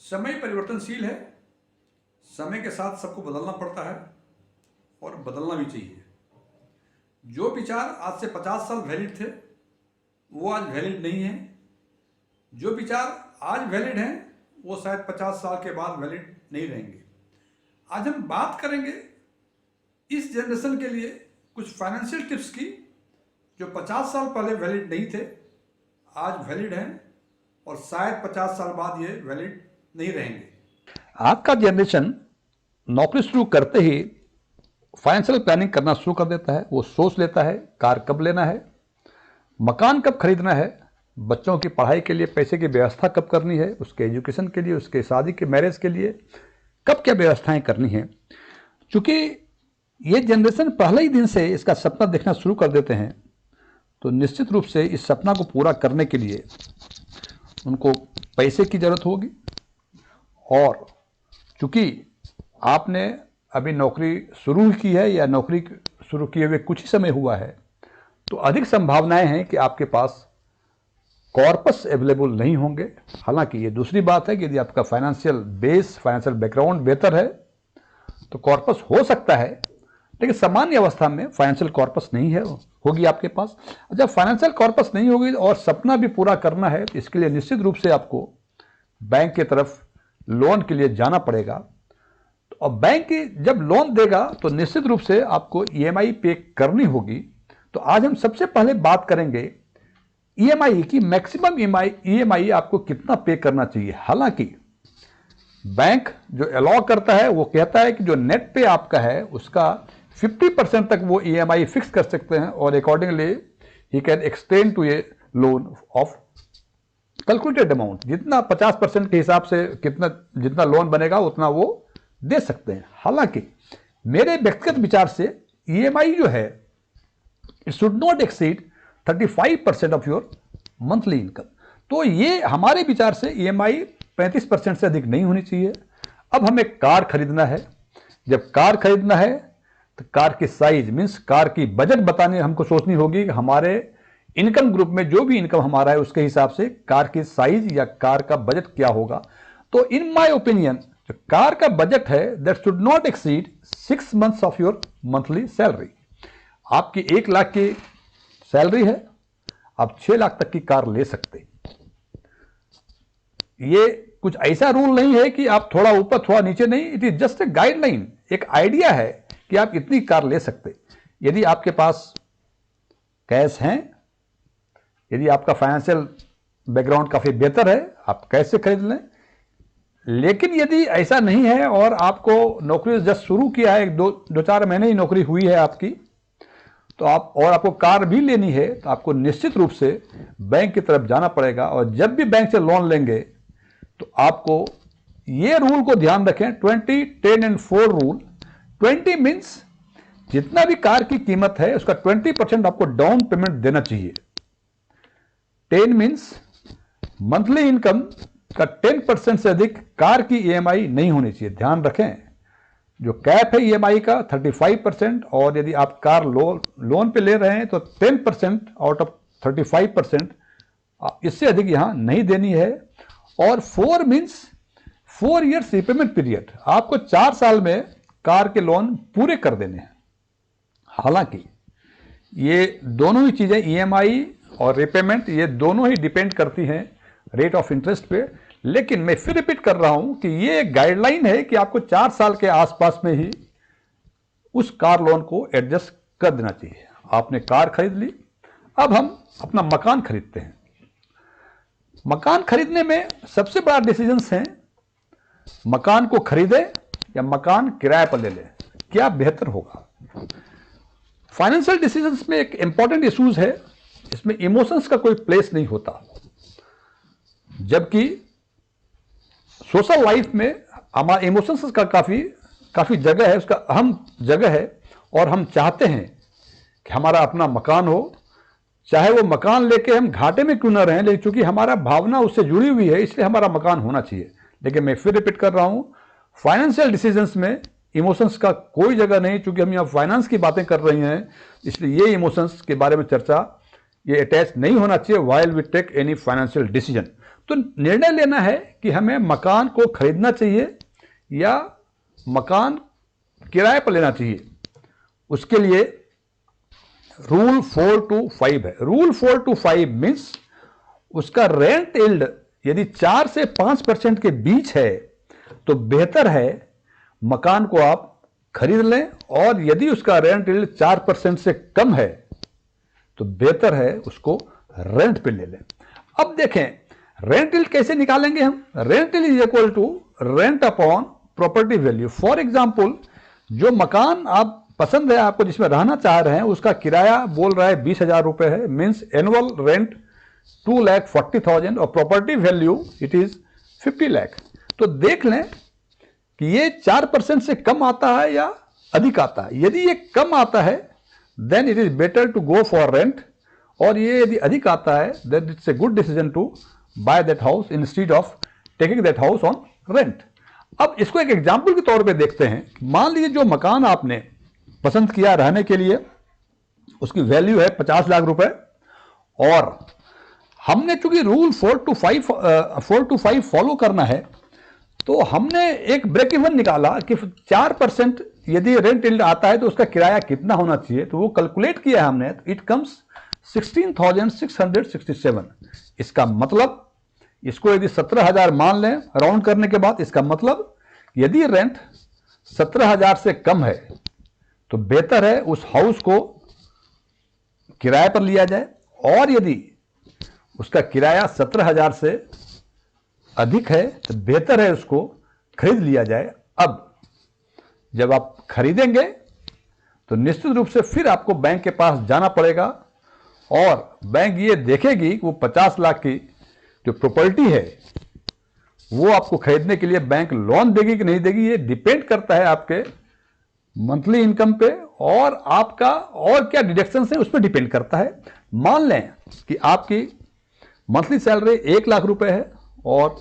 समय परिवर्तनशील है। समय के साथ सबको बदलना पड़ता है और बदलना भी चाहिए। जो विचार आज से 50 साल वैलिड थे वो आज वैलिड नहीं है। जो विचार आज वैलिड हैं वो शायद 50 साल के बाद वैलिड नहीं रहेंगे। आज हम बात करेंगे इस जनरेशन के लिए कुछ फाइनेंशियल टिप्स की जो 50 साल पहले वैलिड नहीं थे, आज वैलिड हैं और शायद 50 साल बाद ये वैलिड नहीं रहेंगे। आज का जनरेशन नौकरी शुरू करते ही फाइनेंशियल प्लानिंग करना शुरू कर देता है। वो सोच लेता है कार कब लेना है, मकान कब खरीदना है, बच्चों की पढ़ाई के लिए पैसे की व्यवस्था कब करनी है, उसके एजुकेशन के लिए, उसके शादी के मैरिज के लिए कब क्या व्यवस्थाएं करनी है। चूँकि ये जनरेशन पहले ही दिन से इसका सपना देखना शुरू कर देते हैं, तो निश्चित रूप से इस सपना को पूरा करने के लिए उनको पैसे की ज़रूरत होगी। और चूँकि आपने अभी नौकरी शुरू की है या नौकरी शुरू किए हुए कुछ ही समय हुआ है, तो अधिक संभावनाएं हैं कि आपके पास कॉर्पस अवेलेबल नहीं होंगे। हालांकि ये दूसरी बात है कि यदि आपका फाइनेंशियल बेस, फाइनेंशियल बैकग्राउंड बेहतर है तो कॉर्पस हो सकता है, लेकिन सामान्य अवस्था में फाइनेंशियल कॉर्पस नहीं है होगी आपके पास। जब फाइनेंशियल कॉर्पस नहीं होगी और सपना भी पूरा करना है, तो इसके लिए निश्चित रूप से आपको बैंक की तरफ लोन के लिए जाना पड़ेगा। और बैंक जब लोन देगा तो निश्चित रूप से आपको ईएमआई पे करनी होगी। तो आज हम सबसे पहले बात करेंगे ईएमआई की। मैक्सिमम ईएमआई आपको कितना पे करना चाहिए। हालांकि बैंक जो अलाउ करता है वो कहता है कि जो नेट पे आपका है उसका 50% तक वो ईएमआई फिक्स कर सकते हैं और accordingly he can extend to a loan of calculated amount. जितना 50% के हिसाब से जितना लोन बनेगा उतना वो दे सकते हैं। हालांकि मेरे व्यक्तिगत विचार से ईएमआई जो है it should not exceed 35% of your monthly income. तो ये हमारे विचार से ईएमआई 35% से अधिक नहीं होनी चाहिए। अब हमें कार खरीदना है। जब कार खरीदना है तो कार की साइज मीन्स कार की बजट बताने हमको सोचनी होगी कि हमारे इनकम ग्रुप में जो भी इनकम हमारा है उसके हिसाब से कार की साइज या कार का बजट क्या होगा। तो इन माय ओपिनियन जो कार का बजट है that should not exceed 6 months of your monthly salary. आपकी 1 लाख की सैलरी है, आप 6 लाख तक की कार ले सकते। ये कुछ ऐसा रूल नहीं है कि आप थोड़ा ऊपर थोड़ा नीचे नहीं, it is just a guideline, एक आइडिया है कि आप इतनी कार ले सकते। यदि आपके पास कैश हैं, यदि आपका फाइनेंशियल बैकग्राउंड काफी बेहतर है, आप कैश से खरीद लें। लेकिन यदि ऐसा नहीं है और आपको नौकरी जस्ट शुरू किया है, 2-4 महीने ही नौकरी हुई है आपकी, तो आपको कार भी लेनी है, तो आपको निश्चित रूप से बैंक की तरफ जाना पड़ेगा। और जब भी बैंक से लोन लेंगे तो आपको ये रूल को ध्यान रखें, 20, 10 एंड 4 रूल। 20 मीन्स जितना भी कार की कीमत है उसका 20% आपको डाउन पेमेंट देना चाहिए। 10 मीन्स मंथली इनकम का 10% से अधिक कार की ईएमआई नहीं होनी चाहिए। ध्यान रखें जो कैप है ईएमआई का 35%, और यदि आप कार लोन पे ले रहे हैं तो 10% आउट ऑफ 35%, इससे अधिक यहां नहीं देनी है। और 4 मीन्स 4 ईयर्स रिपेमेंट पीरियड, आपको 4 साल में कार के लोन पूरे कर देने हैं। हालांकि ये दोनों ही चीजें ईएमआई और रिपेमेंट ये दोनों ही डिपेंड करती हैं रेट ऑफ इंटरेस्ट पे। लेकिन मैं फिर रिपीट कर रहा हूं कि ये एक गाइडलाइन है कि आपको 4 साल के आसपास में ही उस कार लोन को एडजस्ट कर देना चाहिए। आपने कार खरीद ली, अब हम अपना मकान खरीदते हैं। मकान खरीदने में सबसे बड़ा डिसीजन है मकान को खरीदें या मकान किराए पर ले लें, क्या बेहतर होगा। फाइनेंशियल डिसीजंस में एक इंपॉर्टेंट इश्यूज है, इसमें इमोशंस का कोई प्लेस नहीं होता। जबकि सोशल लाइफ में हमारे इमोशंस का काफी जगह है, उसका अहम जगह है। और हम चाहते हैं कि हमारा अपना मकान हो, चाहे वो मकान लेके हम घाटे में क्यों ना रहें, लेकिन चूंकि हमारा भावना उससे जुड़ी हुई है इसलिए हमारा मकान होना चाहिए। लेकिन मैं फिर रिपीट कर रहा हूं, फाइनेंशियल डिसीजंस में इमोशंस का कोई जगह नहीं। चूंकि हम यहाँ फाइनेंस की बातें कर रही हैं इसलिए ये इमोशंस के बारे में चर्चा ये अटैच नहीं होना चाहिए while we take any financial decision. तो निर्णय लेना है कि हमें मकान को खरीदना चाहिए या मकान किराए पर लेना चाहिए। उसके लिए रूल 4-5 है। रूल 4-5 मीन्स उसका रेंट यील्ड यदि 4 से 5% के बीच है तो बेहतर है मकान को आप खरीद लें, और यदि उसका रेंट यील्ड 4% से कम है तो बेहतर है उसको रेंट पे ले लें। अब देखें रेंट यील्ड कैसे निकालेंगे हम। Rent yield is equal to rent upon property value. For example जो मकान आप पसंद है आपको, जिसमें रहना चाह रहे हैं, उसका किराया बोल रहा है 20,000 रुपए है, मीन्स एनुअल रेंट 2,40,000 और property value it is 50 lakh. तो देख लें कि ये 4% से कम आता है या अधिक आता है। यदि ये कम आता है then it is better to go for rent, और ये यदि अधिक आता है then it's a good decision to buy that house instead of taking that house on rent. अब इसको एक एग्जाम्पल के तौर पे देखते हैं। मान लीजिए जो मकान आपने पसंद किया रहने के लिए उसकी वैल्यू है 50 लाख रुपए, और हमने चूंकि रूल 4-5 फॉलो करना है तो हमने एक ब्रेक इवन निकाला कि 4% यदि रेंट यील्ड आता है तो उसका किराया कितना होना चाहिए। तो वो कैलकुलेट किया है हमने, इट कम्स 16,667। इसका मतलब इसको यदि 17,000 मान लें राउंड करने के बाद, इसका मतलब यदि रेंट 17,000 से कम है तो बेहतर है उस हाउस को किराए पर लिया जाए, और यदि उसका किराया 17,000 से अधिक है तो बेहतर है उसको खरीद लिया जाए। अब जब आप खरीदेंगे तो निश्चित रूप से फिर आपको बैंक के पास जाना पड़ेगा, और बैंक ये देखेगी कि वो 50 लाख की जो प्रॉपर्टी है वो आपको खरीदने के लिए बैंक लोन देगी कि नहीं देगी। ये डिपेंड करता है आपके मंथली इनकम पे, और आपका और क्या डिडक्शन है उस पर डिपेंड करता है। मान लें कि आपकी मंथली सैलरी 1 लाख रुपए है और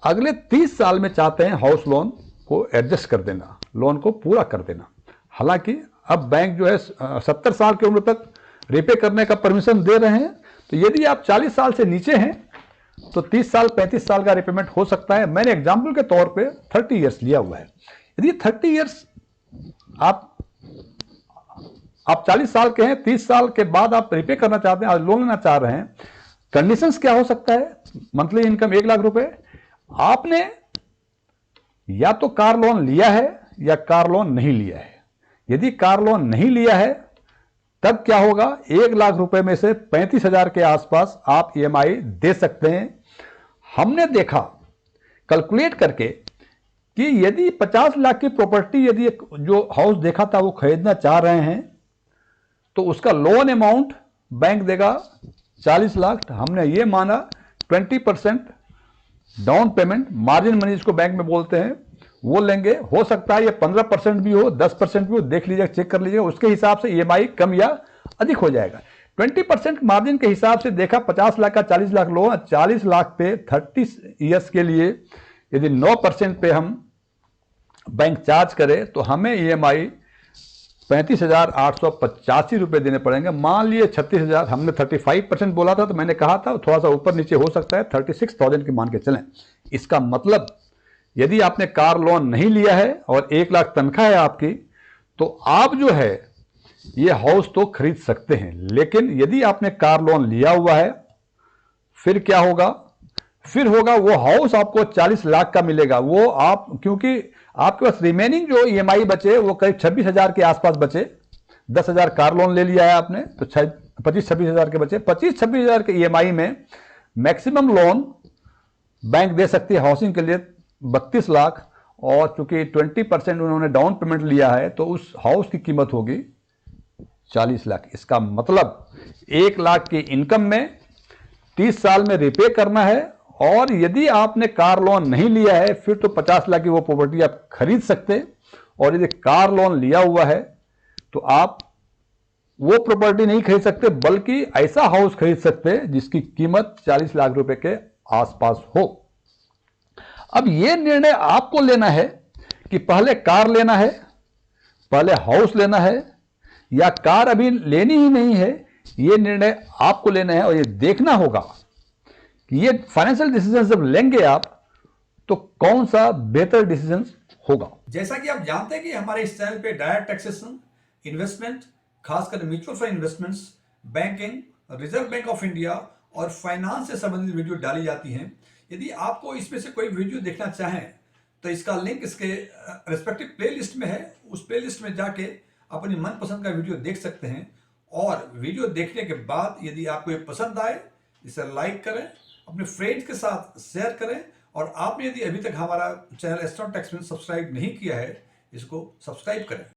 अगले 30 साल में चाहते हैं हाउस लोन को एडजस्ट कर देना, लोन को पूरा कर देना। हालांकि अब बैंक जो है 70 साल की उम्र तक रिपे करने का परमिशन दे रहे हैं, तो यदि आप 40 साल से नीचे हैं तो 30 साल 35 साल का रिपेमेंट हो सकता है। मैंने एग्जाम्पल के तौर पे 30 ईयर्स लिया हुआ है। यदि 30 ईयर्स आप 40 साल के हैं, 30 साल के बाद आप रिपे करना चाहते हैं, लोन लेना चाह रहे हैं, कंडीशंस क्या हो सकता है। मंथली इनकम 1 लाख रुपए, आपने या तो कार लोन लिया है या कार लोन नहीं लिया है। यदि कार लोन नहीं लिया है तब क्या होगा, 1 लाख रुपए में से 35,000 के आसपास आप ईएमआई दे सकते हैं। हमने देखा कैलकुलेट करके कि यदि 50 लाख की प्रॉपर्टी यदि जो हाउस देखा था वो खरीदना चाह रहे हैं तो उसका लोन अमाउंट बैंक देगा 40 लाख। हमने ये माना 20% डाउन पेमेंट, मार्जिन मनी जिसको बैंक में बोलते हैं, वो लेंगे। हो सकता है ये 15% भी हो, 10% भी हो, देख लीजिएगा, चेक कर लीजिएगा, उसके हिसाब से ईएमआई कम या अधिक हो जाएगा। 20% मार्जिन के हिसाब से देखा 50 लाख का 40 लाख लोन, 40 लाख पे 30 ईयर्स के लिए यदि 9% पे हम बैंक चार्ज करे तो हमें ईएमआई 35,885 रुपये देने पड़ेंगे। मान लिए 36,000, हमने 35% बोला था तो मैंने कहा था थोड़ा सा ऊपर नीचे हो सकता है, 36,000 के मान के चलें। इसका मतलब यदि आपने कार लोन नहीं लिया है और 1 लाख तनख्वाह है आपकी तो आप जो है ये हाउस तो खरीद सकते हैं। लेकिन यदि आपने कार लोन लिया हुआ है फिर क्या होगा, फिर होगा वो हाउस आपको 40 लाख का मिलेगा। वो आप, क्योंकि आपके पास रिमेनिंग जो ईएमआई बचे वो करीब 26,000 के आसपास बचे। 10,000 कार लोन ले लिया है आपने तो 25-26,000 के बचे। 25-26,000 के ईएमआई में मैक्सिमम लोन बैंक दे सकती है हाउसिंग के लिए 32 लाख, और चूंकि 20% उन्होंने डाउन पेमेंट लिया है तो उस हाउस की कीमत होगी 40 लाख। इसका मतलब 1 लाख की इनकम में 30 साल में रिपे करना है, और यदि आपने कार लोन नहीं लिया है फिर तो 50 लाख की वो प्रॉपर्टी आप खरीद सकते, और यदि कार लोन लिया हुआ है तो आप वो प्रॉपर्टी नहीं खरीद सकते बल्कि ऐसा हाउस खरीद सकते जिसकी कीमत 40 लाख रुपए के आसपास हो। अब ये निर्णय आपको लेना है कि पहले कार लेना है, पहले हाउस लेना है, या कार अभी लेनी ही नहीं है। ये निर्णय आपको लेना है, और ये देखना होगा कि ये फाइनेंशियल डिसीजन जब लेंगे आप तो कौन सा बेहतर डिसीजन होगा। जैसा कि आप जानते हैं कि हमारे इस चैनल पे डायरेक्ट टैक्सेशन, इन्वेस्टमेंट, खासकर mutual fund investments, banking, reserve bank of India और फाइनेंस से संबंधित वीडियो डाली जाती हैं। यदि आपको इसमें से कोई वीडियो देखना चाहें तो इसका लिंक इसके रिस्पेक्टिव प्लेलिस्ट में है। उस प्लेलिस्ट में जाके अपनी मनपसंद का वीडियो देख सकते हैं। और वीडियो देखने के बाद यदि आपको ये पसंद आए, इसे लाइक करें, अपने फ्रेंड्स के साथ शेयर करें। और आपने यदि अभी तक हमारा चैनल एस्ट्रॉन टैक्स में सब्सक्राइब नहीं किया है, इसको सब्सक्राइब करें।